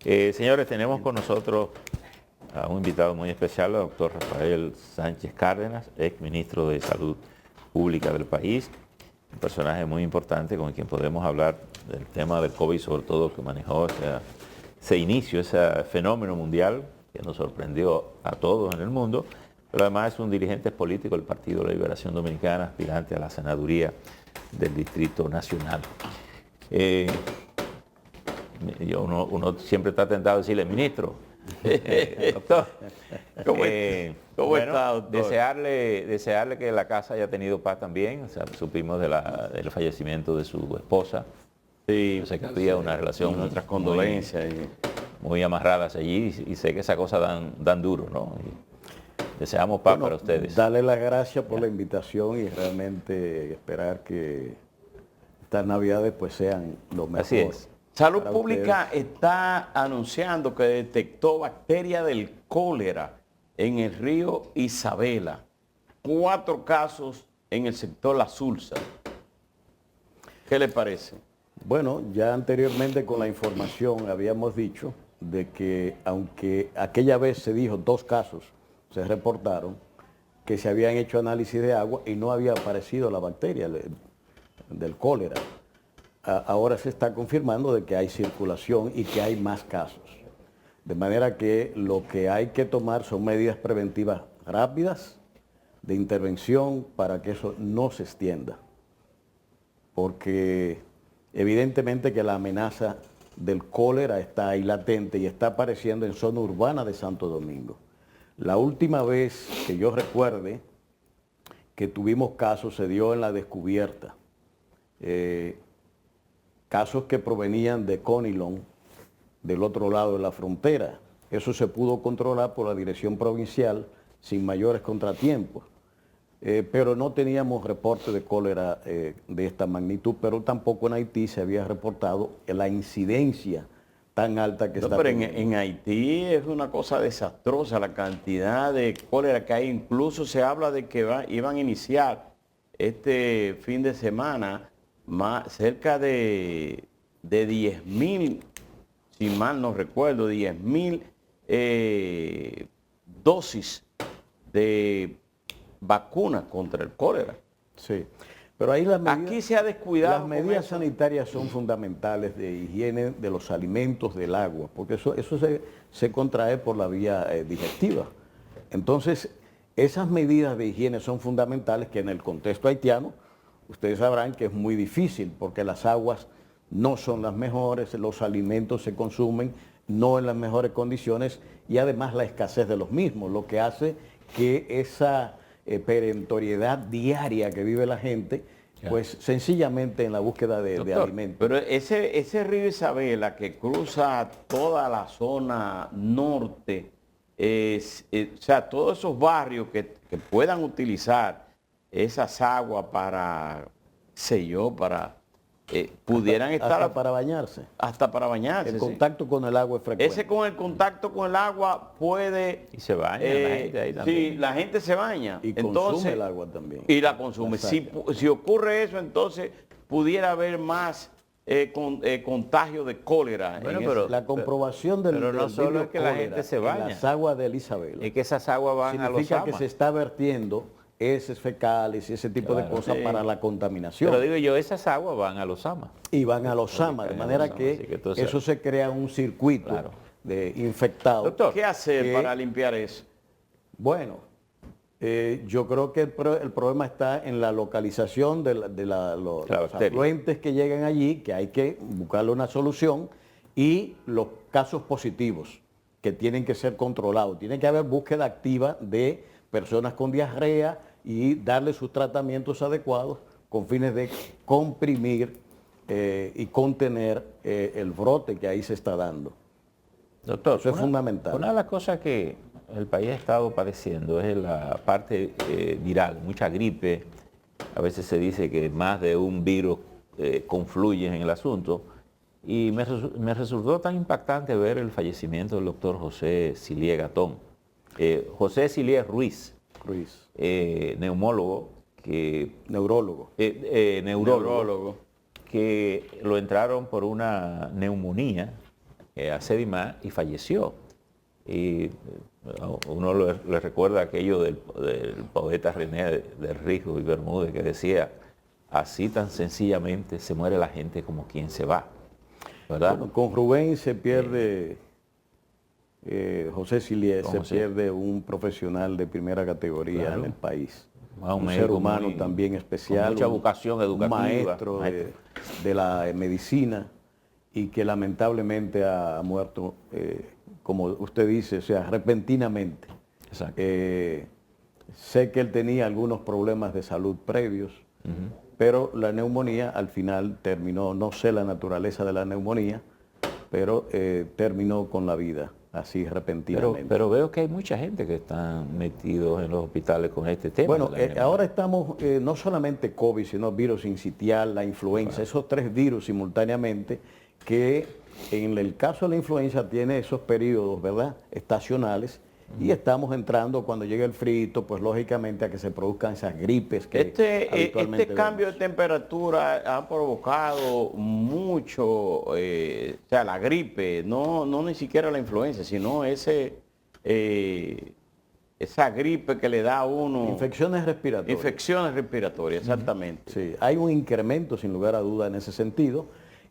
Señores, tenemos con nosotros a un invitado muy especial, el doctor Rafael Sánchez Cárdenas, ex ministro de Salud Pública del país, un personaje muy importante con quien podemos hablar del tema del COVID, sobre todo que manejó ese inicio, ese fenómeno mundial que nos sorprendió a todos en el mundo, pero además es un dirigente político del Partido de la Liberación Dominicana, aspirante a la senaduría del Distrito Nacional. Uno siempre está tentado a decirle, ministro, doctor, ¿cómo está, doctor? Desearle que la casa haya tenido paz también. O sea, supimos del fallecimiento de su esposa. Sí, sé que había una relación, nuestras condolencias muy amarradas allí, y sé que esas cosas dan duro, ¿no? Y deseamos paz para ustedes. Darle las gracias por la invitación y realmente esperar que estas navidades pues sean lo mejor. Así es. Salud Pública está anunciando que detectó bacteria del cólera en el río Isabela. 4 casos en el sector La Sulsa. ¿Qué le parece? Bueno, ya anteriormente con la información habíamos dicho de que aunque aquella vez se dijo 2 casos, se reportaron que se habían hecho análisis de agua y no había aparecido la bacteria del cólera. Ahora se está confirmando de que hay circulación y que hay más casos. De manera que lo que hay que tomar son medidas preventivas rápidas de intervención para que eso no se extienda. Porque evidentemente que la amenaza del cólera está ahí latente y está apareciendo en zona urbana de Santo Domingo. La última vez que yo recuerde que tuvimos casos se dio en La Descubierta. Casos que provenían de Conilon, del otro lado de la frontera. Eso se pudo controlar por la dirección provincial sin mayores contratiempos. Pero no teníamos reporte de cólera de esta magnitud, pero tampoco en Haití se había reportado la incidencia tan alta que está teniendo. Pero en Haití es una cosa desastrosa la cantidad de cólera que hay. Incluso se habla de que iban a iniciar este fin de semana cerca de 10.000, si mal no recuerdo, 10.000 dosis de vacunas contra el cólera. Sí, pero ahí aquí se ha descuidado. Las medidas sanitarias son fundamentales de higiene de los alimentos, del agua, porque eso se contrae por la vía digestiva. Entonces, esas medidas de higiene son fundamentales que en el contexto haitiano, ustedes sabrán que es muy difícil porque las aguas no son las mejores, los alimentos se consumen no en las mejores condiciones y además la escasez de los mismos, lo que hace que esa perentoriedad diaria que vive la gente, pues sencillamente en la búsqueda de alimentos. Pero ese río Isabela que cruza toda la zona norte, o sea, todos esos barrios que puedan utilizar esas aguas para, pudieran estar... Hasta para bañarse. Hasta para bañarse. El contacto con el agua es frecuente. Ese con el contacto con el agua puede... Y se baña la gente ahí también. Sí, la gente se baña. Y consume el agua también. Y la consume. Si ocurre eso, entonces pudiera haber más contagio de cólera. Bueno, pero la comprobación pero no solo es que la gente se baña. En las aguas de Isabela. Es que esas aguas van a los significa que se está vertiendo heces fecales y ese tipo de cosas para la contaminación. Pero digo yo, esas aguas van a los AMA. Y van a los AMA, de manera que eso se crea un circuito de infectados. Doctor, ¿qué hacer para limpiar eso? Bueno, yo creo que el problema está en la localización de los afluentes que llegan allí, que hay que buscarle una solución, y los casos positivos que tienen que ser controlados. Tiene que haber búsqueda activa de personas con diarrea y darle sus tratamientos adecuados con fines de comprimir y contener el brote que ahí se está dando. Doctor, eso es fundamental. Una de las cosas que el país ha estado padeciendo es la parte viral, mucha gripe. A veces se dice que más de un virus confluye en el asunto. Y me resultó tan impactante ver el fallecimiento del doctor José Silié Gatón. José Silié Ruiz, neumólogo, neurólogo, que lo entraron por una neumonía a Sedimá y falleció. Y uno le recuerda aquello del poeta René del Rijo y Bermúdez que decía, así tan sencillamente se muere la gente como quien se va, ¿verdad? Bueno, con Rubén se pierde, José Silié, se pierde un profesional de primera categoría, claro, en el país. Un ser humano también especial. Con mucha vocación educativa. Un maestro de la medicina y que lamentablemente ha muerto, como usted dice, o sea, repentinamente. Exacto. Sé que él tenía algunos problemas de salud previos, pero la neumonía al final terminó, no sé la naturaleza de la neumonía, pero terminó con la vida, así repentinamente. Pero veo que hay mucha gente que está metidos en los hospitales con este tema. Bueno, ahora estamos, no solamente COVID, sino virus sincitial, la influenza, esos 3 virus simultáneamente, que en el caso de la influenza tiene esos periodos, ¿verdad?, estacionales, y estamos entrando cuando llega el frío, pues lógicamente a que se produzcan esas gripes que habitualmente este cambio de temperatura ha provocado mucho, o sea, la gripe, no ni siquiera la influenza, sino esa gripe que le da a uno. Infecciones respiratorias. Infecciones respiratorias, exactamente. Sí, hay un incremento sin lugar a duda en ese sentido.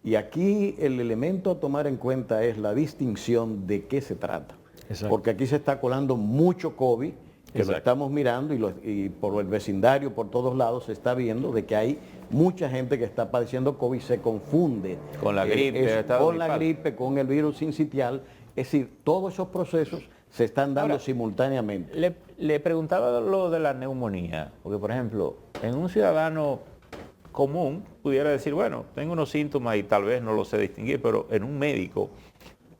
Y aquí el elemento a tomar en cuenta es la distinción de qué se trata. Exacto. Porque aquí se está colando mucho COVID, que lo estamos mirando y por el vecindario, por todos lados, se está viendo de que hay mucha gente que está padeciendo COVID, se confunde con la gripe, con el virus sincitial. Es decir, todos esos procesos se están dando simultáneamente. Le preguntaba lo de la neumonía, porque por ejemplo, en un ciudadano común pudiera decir, bueno, tengo unos síntomas y tal vez no lo sé distinguir, pero en un médico,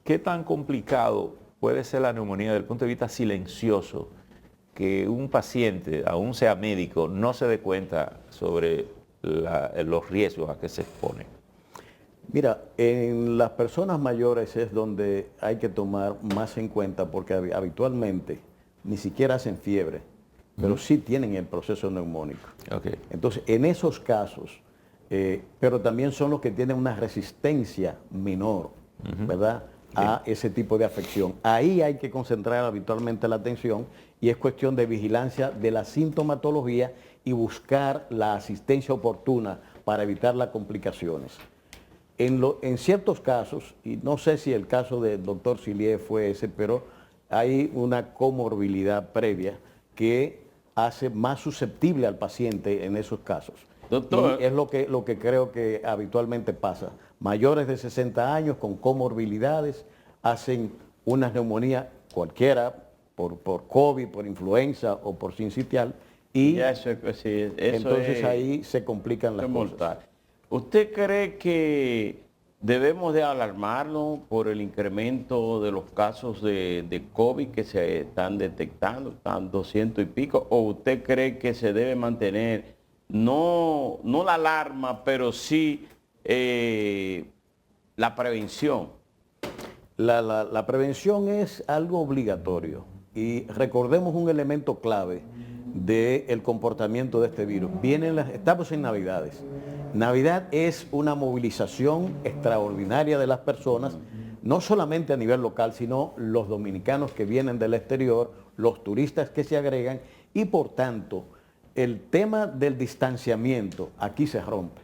¿qué tan complicado puede ser la neumonía desde el punto de vista silencioso que un paciente, aún sea médico, no se dé cuenta sobre los riesgos a que se expone? Mira, en las personas mayores es donde hay que tomar más en cuenta porque habitualmente ni siquiera hacen fiebre, pero sí tienen el proceso neumónico. Okay. Entonces, en esos casos, pero también son los que tienen una resistencia menor, ¿verdad?, a ese tipo de afección. Ahí hay que concentrar habitualmente la atención y es cuestión de vigilancia de la sintomatología y buscar la asistencia oportuna para evitar las complicaciones. En ciertos casos, y no sé si el caso del doctor Silié fue ese, pero hay una comorbilidad previa que hace más susceptible al paciente en esos casos. Doctor, y es lo que creo que habitualmente pasa. Mayores de 60 años con comorbilidades hacen una neumonía cualquiera por COVID, por influenza o por sincitial y entonces ahí se complican las cosas. ¿Usted cree que debemos de alarmarnos por el incremento de los casos de COVID que se están detectando, están 200 y pico, o usted cree que se debe mantener no la alarma, pero sí la prevención? La prevención es algo obligatorio y recordemos un elemento clave del comportamiento de este virus. Estamos en Navidades. Navidad es una movilización extraordinaria de las personas, no solamente a nivel local, sino los dominicanos que vienen del exterior, los turistas que se agregan y por tanto el tema del distanciamiento aquí se rompe.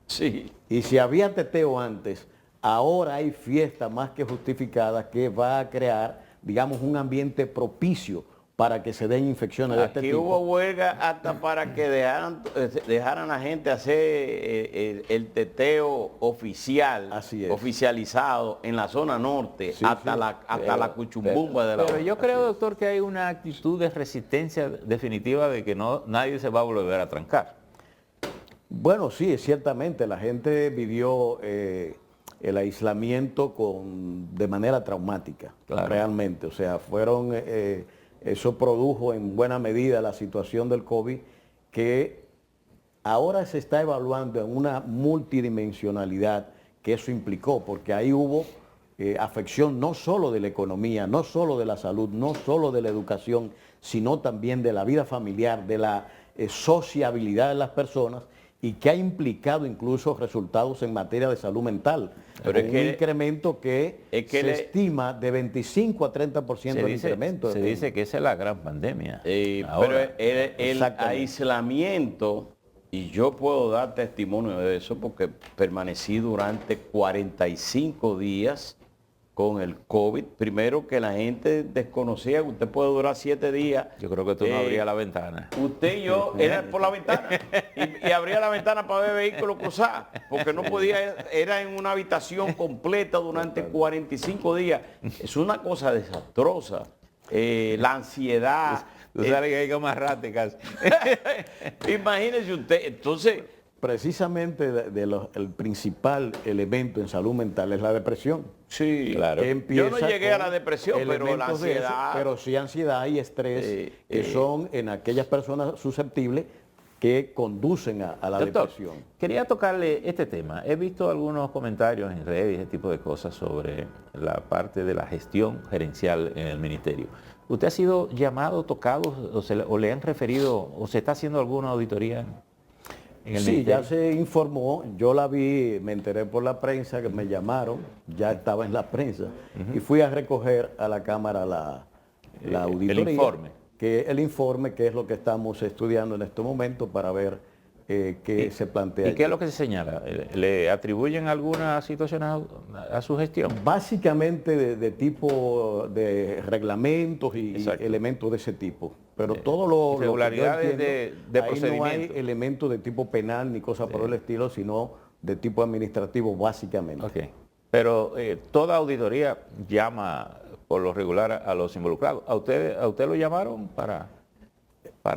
Sí. Y si había teteo antes, ahora hay fiesta más que justificada que va a crear, digamos, un ambiente propicio para que se den infecciones de este tipo. Aquí hubo huelga hasta para que dejaran a la gente hacer el teteo oficial, oficializado en la zona norte, sí, hasta la cuchumbumba de la Pero yo creo, doctor, que hay una actitud de resistencia definitiva de que nadie se va a volver a trancar. Bueno, sí, ciertamente, la gente vivió el aislamiento de manera traumática, claro, realmente. O sea, eso produjo en buena medida la situación del COVID, que ahora se está evaluando en una multidimensionalidad que eso implicó, porque ahí hubo afección no solo de la economía, no solo de la salud, no solo de la educación, sino también de la vida familiar, de la sociabilidad de las personas, y que ha implicado incluso resultados en materia de salud mental. Pero con un incremento que se estima de 25 a 30% del incremento. Se dice que esa es la gran pandemia. Pero el aislamiento, y yo puedo dar testimonio de eso porque permanecí durante 45 días con el COVID. Primero que la gente desconocía que usted puede durar 7 días. Yo creo que tú no abrías la ventana. Usted y yo era por la ventana y abría la ventana para ver vehículos cruzar, porque no podía, era en una habitación completa durante 45 días. Es una cosa desastrosa. La ansiedad. Tú sabes que hay como erráticas. Imagínese usted, entonces... Precisamente el principal elemento en salud mental es la depresión. Sí, claro. Yo no llegué a la depresión, pero la ansiedad. Pero sí ansiedad y estrés que son en aquellas personas susceptibles que conducen a la Doctor, depresión. Quería tocarle este tema. He visto algunos comentarios en redes y ese tipo de cosas sobre la parte de la gestión gerencial en el ministerio. ¿Usted ha sido llamado, tocado, o le han referido, o se está haciendo alguna auditoría en el ministerio? Ya se informó, yo la vi, me enteré por la prensa, que me llamaron, ya estaba en la prensa, y fui a recoger a la Cámara la auditoría. El informe, que es lo que estamos estudiando en este momento para ver qué se plantea. ¿Y qué es lo que se señala? ¿Le atribuyen alguna situación a su gestión? Básicamente de tipo de reglamentos y elementos de ese tipo. Pero todo lo irregularidades de procedimiento. No hay elementos de tipo penal ni cosas por el estilo, sino de tipo administrativo básicamente. Okay. Pero toda auditoría llama por lo regular a los involucrados. ¿A usted lo llamaron para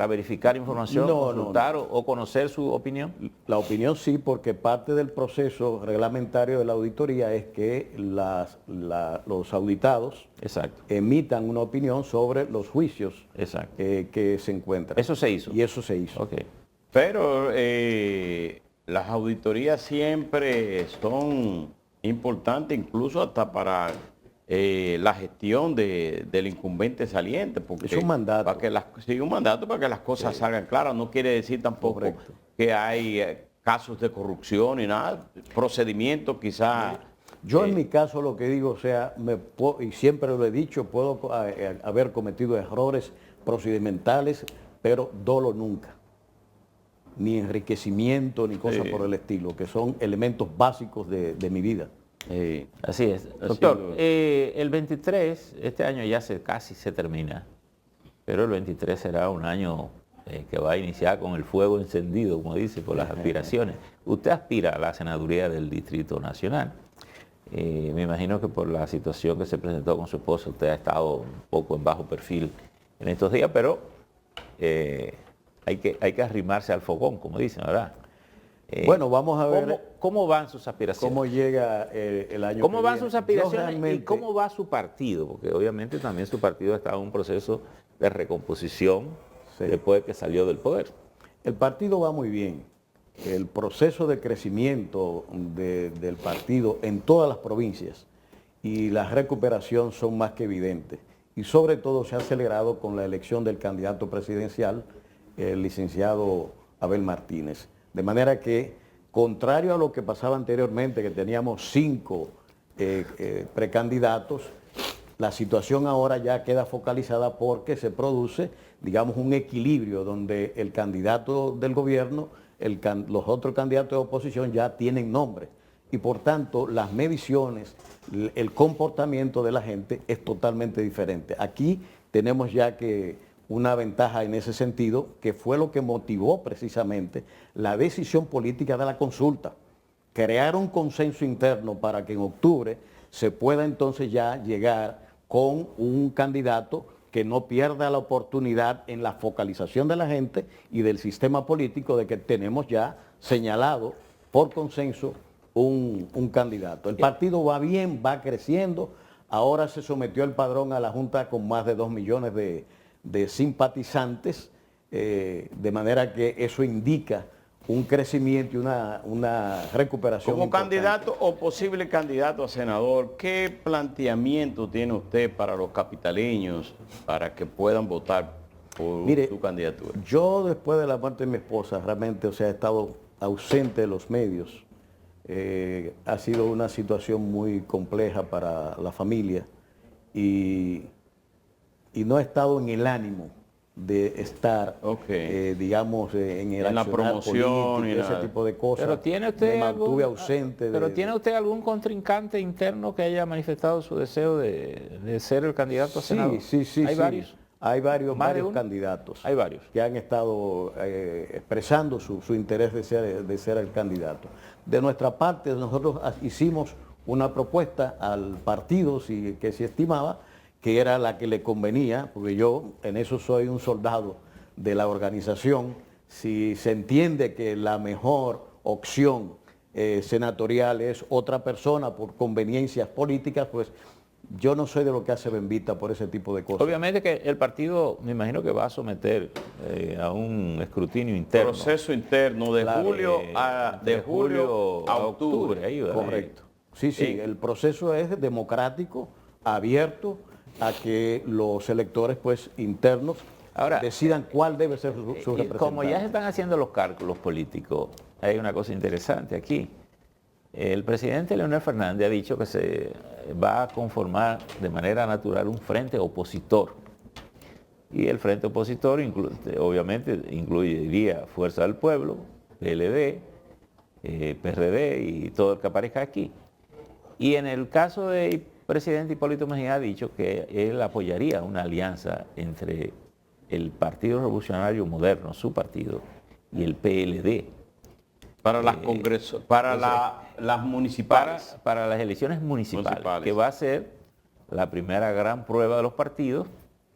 verificar información, consultar o conocer su opinión? La opinión sí, porque parte del proceso reglamentario de la auditoría es que los auditados emitan una opinión sobre los juicios que se encuentran. ¿Eso se hizo? Y eso se hizo. Okay. Pero las auditorías siempre son importantes, incluso hasta para la gestión del incumbente saliente, porque es un mandato. Un mandato para que las cosas salgan claras. No quiere decir tampoco que hay casos de corrupción ni nada, procedimientos quizás. Yo en mi caso lo que digo, y siempre lo he dicho, puedo haber cometido errores procedimentales, pero dolo nunca. Ni enriquecimiento, ni cosas por el estilo, que son elementos básicos de mi vida. Así es. Doctor, el 23, este año ya casi se termina, pero el 23 será un año que va a iniciar con el fuego encendido, como dice, por las aspiraciones. Usted aspira a la senaduría del Distrito Nacional. Me imagino que por la situación que se presentó con su esposa, usted ha estado un poco en bajo perfil en estos días, pero hay que arrimarse al fogón, como dicen, ¿verdad? Bueno, vamos a ver cómo van sus aspiraciones. ¿Cómo llega el año ¿Cómo van sus aspiraciones y cómo va su partido? Porque obviamente también su partido está en un proceso de recomposición después de que salió del poder. El partido va muy bien. El proceso de crecimiento del partido en todas las provincias y la recuperación son más que evidentes. Y sobre todo se ha acelerado con la elección del candidato presidencial, el licenciado Abel Martínez. De manera que, contrario a lo que pasaba anteriormente, que teníamos 5 precandidatos, la situación ahora ya queda focalizada porque se produce, digamos, un equilibrio donde el candidato del gobierno, los otros candidatos de oposición ya tienen nombre. Y por tanto, las mediciones, el comportamiento de la gente es totalmente diferente. Aquí tenemos ya que una ventaja en ese sentido, que fue lo que motivó precisamente la decisión política de la consulta. Crear un consenso interno para que en octubre se pueda entonces ya llegar con un candidato que no pierda la oportunidad en la focalización de la gente y del sistema político de que tenemos ya señalado por consenso un candidato. El partido va bien, va creciendo. Ahora se sometió el padrón a la Junta con más de 2 millones de simpatizantes, de manera que eso indica un crecimiento y una recuperación. Como importante. Candidato o posible candidato a senador, ¿qué planteamiento tiene usted para los capitaleños para que puedan votar por su candidatura? Yo después de la muerte de mi esposa realmente he estado ausente de los medios. Ha sido una situación muy compleja para la familia y no he estado en el ánimo de estar, digamos, en el la accionar promoción político, ese tipo de cosas. Pero tiene usted me mantuve ausente. Pero ¿tiene usted algún contrincante interno que haya manifestado su deseo de ser el candidato a senador? Sí. ¿Hay varios? Hay varios ¿Varios candidatos. Hay varios. Que han estado expresando su interés de ser el candidato. De nuestra parte, nosotros hicimos una propuesta al partido que se estimaba que era la que le convenía, porque yo en eso soy un soldado de la organización. Si se entiende que la mejor opción senatorial es otra persona por conveniencias políticas, pues yo no soy de lo que hace Bembita por ese tipo de cosas. Obviamente que el partido, me imagino que va a someter a un escrutinio interno. Proceso interno de Claro, julio a octubre. Ahí va. Correcto. Sí, el proceso es democrático, abierto a que los electores pues internos Ahora, decidan cuál debe ser su representante. Como ya se están haciendo los cálculos políticos, hay una cosa interesante aquí. El presidente Leonel Fernández ha dicho que se va a conformar de manera natural un frente opositor. Y el frente opositor obviamente incluiría Fuerza del Pueblo, PLD, PRD y todo el que aparezca aquí. Y en el caso del presidente Hipólito Mejía ha dicho que él apoyaría una alianza entre el Partido Revolucionario Moderno, su partido, y el PLD. Para las congresos, las municipales. Para las elecciones municipales, que va a ser la primera gran prueba de los partidos,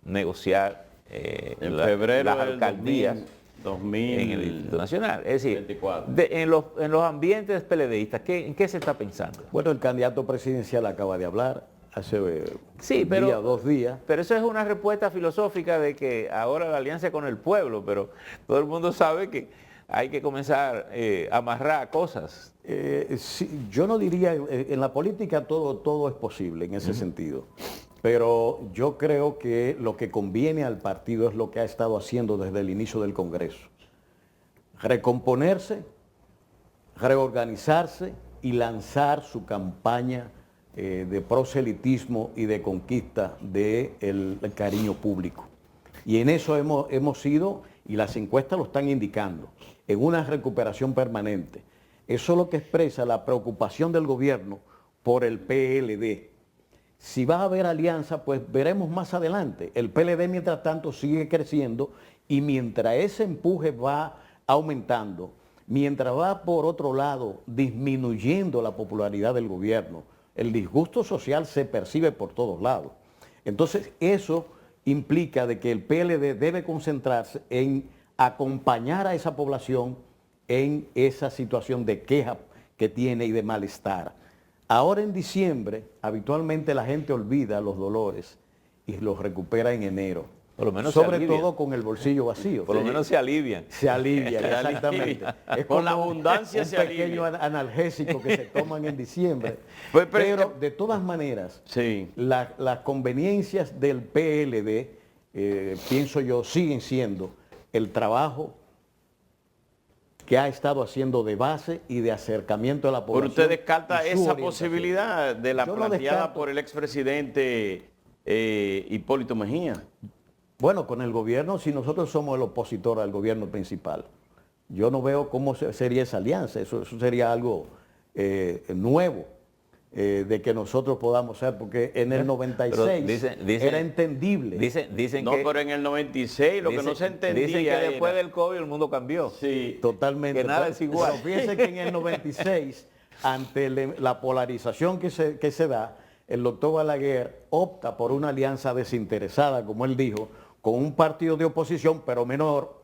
negociar en febrero las alcaldías 2000, en el Distrito Nacional. Es decir, 24. En los ambientes PLDistas, ¿en qué se está pensando? Bueno, el candidato presidencial acaba de hablar hace Sí, un día, 2 días. Pero eso es una respuesta filosófica de que ahora la alianza con el pueblo, pero todo el mundo sabe que hay que comenzar a amarrar cosas. Sí, yo no diría, en la política todo es posible en ese sentido, pero yo creo que lo que conviene al partido es lo que ha estado haciendo desde el inicio del Congreso. Recomponerse, reorganizarse y lanzar su campaña de proselitismo y de conquista del cariño público. Y en eso hemos ido, y las encuestas lo están indicando, en una recuperación permanente. Eso es lo que expresa la preocupación del gobierno por el PLD. Si va a haber alianza, pues veremos más adelante. El PLD, mientras tanto, sigue creciendo y mientras ese empuje va aumentando, mientras va por otro lado disminuyendo la popularidad del gobierno, el disgusto social se percibe por todos lados. Entonces, eso implica de que el PLD debe concentrarse en acompañar a esa población en esa situación de queja que tiene y de malestar. Ahora en diciembre, habitualmente la gente olvida los dolores y los recupera en enero. Por lo menos sobre todo con el bolsillo vacío. Por lo menos se alivian. Se alivian, exactamente. Es con la abundancia un se pequeño analgésico que se toman en diciembre. Pues, pero de todas maneras, sí, las conveniencias del PLD, pienso yo, siguen siendo el trabajo que ha estado haciendo de base y de acercamiento a la población. Pero usted descarta esa posibilidad de la planteada por el expresidente Hipólito Mejía. Bueno, con el gobierno, si nosotros somos el opositor al gobierno principal, yo no veo cómo sería esa alianza. Eso sería algo nuevo de que nosotros podamos ser, porque en el 96 era entendible. Dicen no, que, pero en el 96 lo que no se entendía. Dicen que después del COVID el mundo cambió. Sí, totalmente. Que nada es igual. Pero fíjense que en el 96, ante la polarización que se da, el doctor Balaguer opta por una alianza desinteresada, como él dijo, con un partido de oposición, pero menor,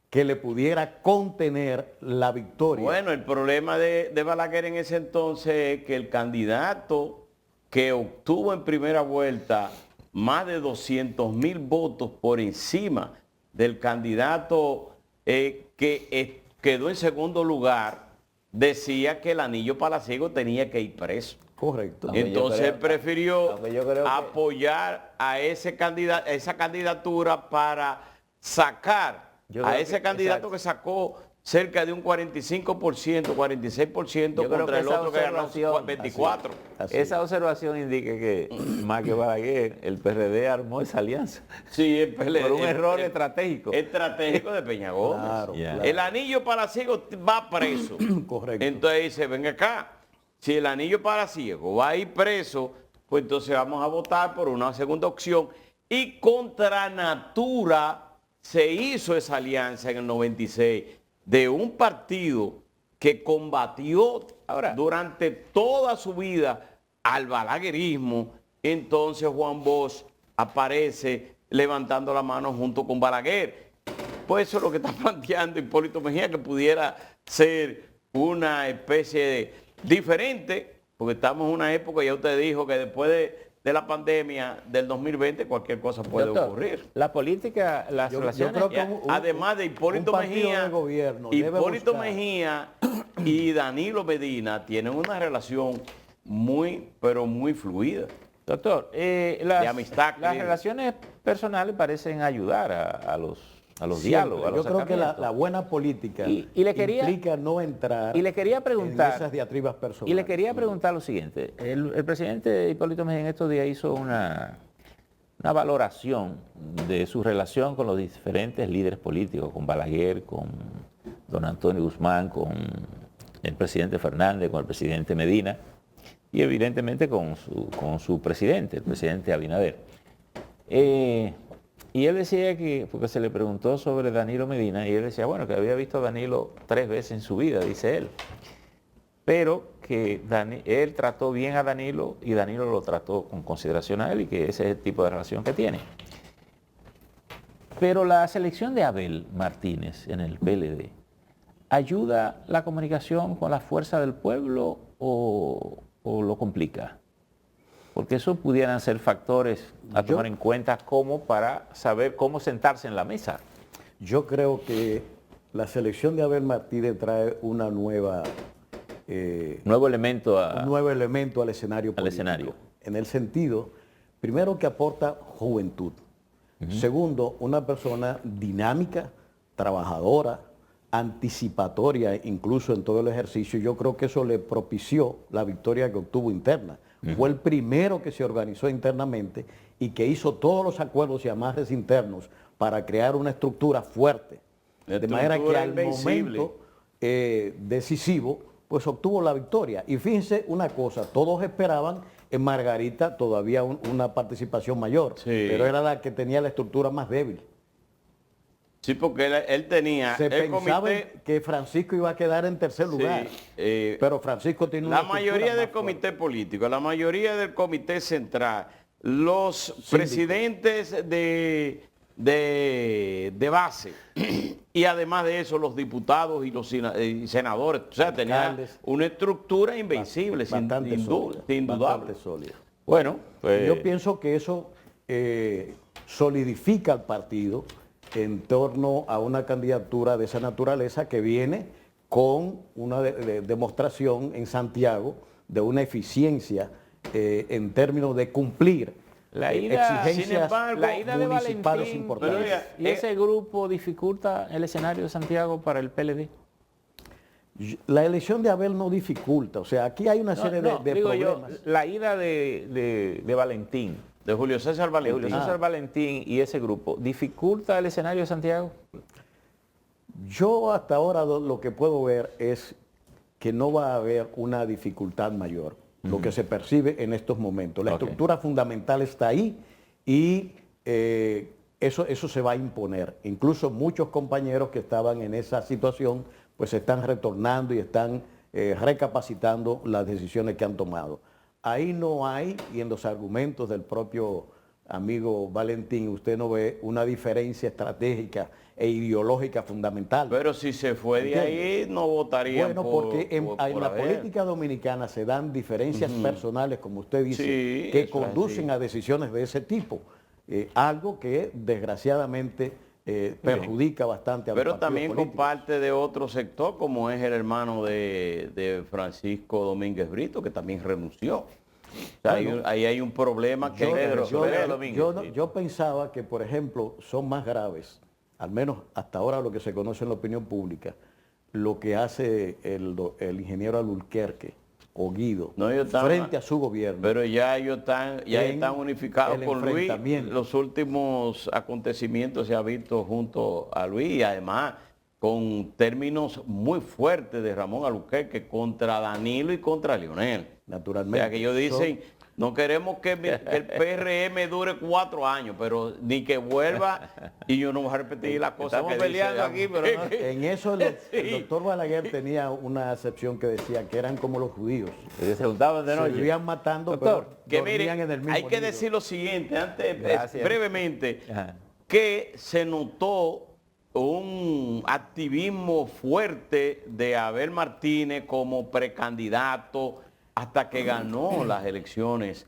que le pudiera contener la victoria. Bueno, el problema de Balaguer en ese entonces es que el candidato que obtuvo en primera vuelta más de 200,000 votos por encima del candidato que quedó en segundo lugar, decía que el Anillo Palaciego tenía que ir preso. Correcto. Entonces prefirió apoyar a esa candidatura para sacar a ese candidato que sacó cerca de un 45%, 46% Yo creo contra que el esa otro que ganó observación- 24%. Así Esa observación indica que más que Balaguer, el PRD armó esa alianza Sí, el PLD, por un error el- estratégico. estratégico de Peña Gómez. Claro, Ya. claro. El anillo palaciego va preso. Correcto. Entonces dice, venga acá, si el anillo palaciego va a ir preso, pues entonces vamos a votar por una segunda opción. Y contra natura se hizo esa alianza en el 96 de un partido que combatió durante toda su vida al balaguerismo. Entonces Juan Bosch aparece levantando la mano junto con Balaguer. Pues eso es lo que está planteando Hipólito Mejía, que pudiera ser una especie diferente, porque estamos en una época, ya usted dijo que después de la pandemia del 2020 cualquier cosa puede Doctor, ocurrir. la política, las Yo relaciones... creo que Ya, además de Hipólito un partido Mejía, de gobierno debe Hipólito buscar- Mejía y Danilo Medina tienen una relación muy, pero muy fluida. Doctor, De amistad, las creo. relaciones personales parecen ayudar a los Siempre. diálogos, a los Yo creo que la acercamientos. buena política Y le quería- implica no entrar y le quería preguntar- en esas diatribas personales. Y le quería preguntar lo siguiente. El presidente Hipólito Mejía en estos días hizo una valoración de su relación con los diferentes líderes políticos, con Balaguer, con don Antonio Guzmán, con el presidente Fernández, con el presidente Medina y evidentemente con su presidente, el presidente Abinader. Y él decía que, porque se le preguntó sobre Danilo Medina, y él decía, bueno, que había visto a Danilo 3 veces en su vida, dice él, pero que él trató bien a Danilo y Danilo lo trató con consideración a él y que ese es el tipo de relación que tiene. Pero la selección de Abel Martínez en el PLD, ¿ayuda la comunicación con la fuerza del pueblo o lo complica? Porque eso pudieran ser factores a tomar en cuenta como para saber cómo sentarse en la mesa. Yo creo que la selección de Abel Martínez trae una nueva, Nuevo elemento un nuevo elemento al escenario político. escenario. En el sentido, primero, que aporta juventud. Segundo, una persona dinámica, trabajadora, anticipatoria incluso en todo el ejercicio. Yo creo que eso le propició la victoria que obtuvo interna. Fue el primero que se organizó internamente y que hizo todos los acuerdos y amarres internos para crear una estructura fuerte. De manera que al momento decisivo, pues obtuvo la victoria. Y fíjense una cosa, todos esperaban en Margarita todavía una participación mayor, Sí. pero era la que tenía la estructura más débil. Sí, porque él tenía Se el pensaba comité. que Francisco iba a quedar en tercer lugar, pero Francisco tiene una la estructura mayoría del más comité fuerte. político, la mayoría del comité central, los presidentes de base y además de eso los diputados y los senadores, o sea, tenía Alcaldes. una estructura invencible, Bastante sólida, indudable. bastante sólida. Bueno, pues Yo pienso que eso solidifica al partido en torno a una candidatura de esa naturaleza que viene con una demostración en Santiago de una eficiencia en términos de cumplir la ida, exigencias sin embargo, la ida de municipales Valentín importantes. Pero oiga, y ese grupo dificulta el escenario de Santiago para el PLD. La elección de Abel no dificulta, o sea, aquí hay una serie de digo yo, problemas. la ida de Valentín, De Julio César de Valentín. Julio César Valentín y ese grupo, ¿dificulta el escenario de Santiago? Yo hasta ahora lo que puedo ver es que no va a haber una dificultad mayor, lo que se percibe en estos momentos. La Ok. estructura fundamental está ahí y eso se va a imponer. Incluso muchos compañeros que estaban en esa situación pues están retornando y están recapacitando las decisiones que han tomado. Ahí no hay, y en los argumentos del propio amigo Valentín, usted no ve una diferencia estratégica e ideológica fundamental. Pero si se fue de ahí, no votarían Bueno, por, porque en por la Abel. política dominicana se dan diferencias personales, como usted dice, Sí, que eso es conducen así. a decisiones de ese tipo. Algo que desgraciadamente perjudica bastante a los Pero partidos también con políticos. parte de otro sector, como es el hermano de Francisco Domínguez Brito, que también renunció. O sea, Bueno, ahí hay un problema que hay que resolver. Yo pensaba que, por ejemplo, son más graves, al menos hasta ahora lo que se conoce en la opinión pública, lo que hace el ingeniero Alburquerque o Guido No, ellos están- frente a su gobierno. Pero ya ellos están unificados el con Luis. enfrentamiento. Los últimos acontecimientos se ha visto junto a Luis y además con términos muy fuertes de Ramón Alburquerque contra Danilo y contra Leonel. O Naturalmente. sea que ellos dicen, no queremos que el PRM dure 4 años, pero ni que vuelva, y yo no voy a repetir las cosas Estamos que peleando dice, aquí, pero no- En eso el Sí. doctor Balaguer tenía una acepción que decía que eran como los judíos. Ellos se juntaban de Se noche. vivían matando, Doctor, pero que dormían miren, en el mismo hay que nido. decir lo siguiente, antes, Gracias. brevemente, Ajá. que se notó un activismo fuerte de Abel Martínez como precandidato hasta que ganó las elecciones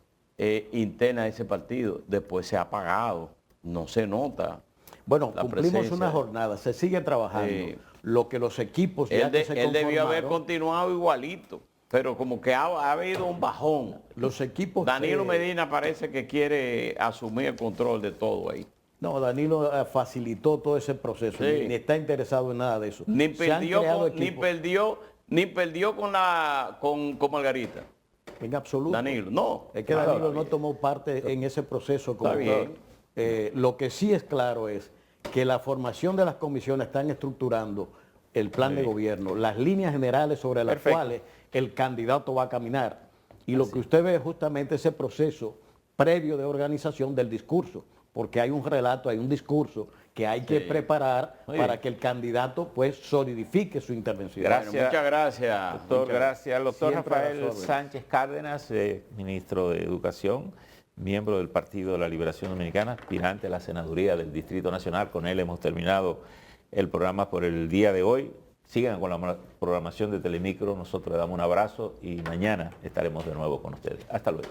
internas de ese partido. Después se ha apagado, no se nota. Bueno, la cumplimos presencia. una jornada, se sigue trabajando. Sí. Lo que los equipos ya que se Él debió haber conformaron, continuado igualito, pero como que ha habido un bajón. los equipos Danilo que- Medina parece que quiere asumir el control de todo ahí. No, Danilo facilitó todo ese proceso, Sí. ni está interesado en nada de eso. Ni Se han perdió, creado con, equipos, ni perdió con Margarita. en absoluto. Danilo, no. Es que Claro, Danilo no bien. tomó parte en ese proceso. Como Está bien. Lo que sí es claro es que la formación de las comisiones están estructurando el plan de gobierno, las líneas generales sobre las Perfecto. cuales el candidato va a caminar. Y lo que usted ve es justamente ese proceso previo de organización del discurso, porque hay un relato, hay un discurso que hay que preparar Muy para bien. que el candidato pues solidifique su intervención. Gracias. Bueno, muchas gracias. Doctor, gracias. Al doctor Siempre a las Rafael órdenes. Sánchez Cárdenas, ministro de Educación, miembro del Partido de la Liberación Dominicana, aspirante a la senaduría del Distrito Nacional. Con él hemos terminado el programa por el día de hoy. Sigan con la programación de Telemicro. Nosotros le damos un abrazo y mañana estaremos de nuevo con ustedes. Hasta luego.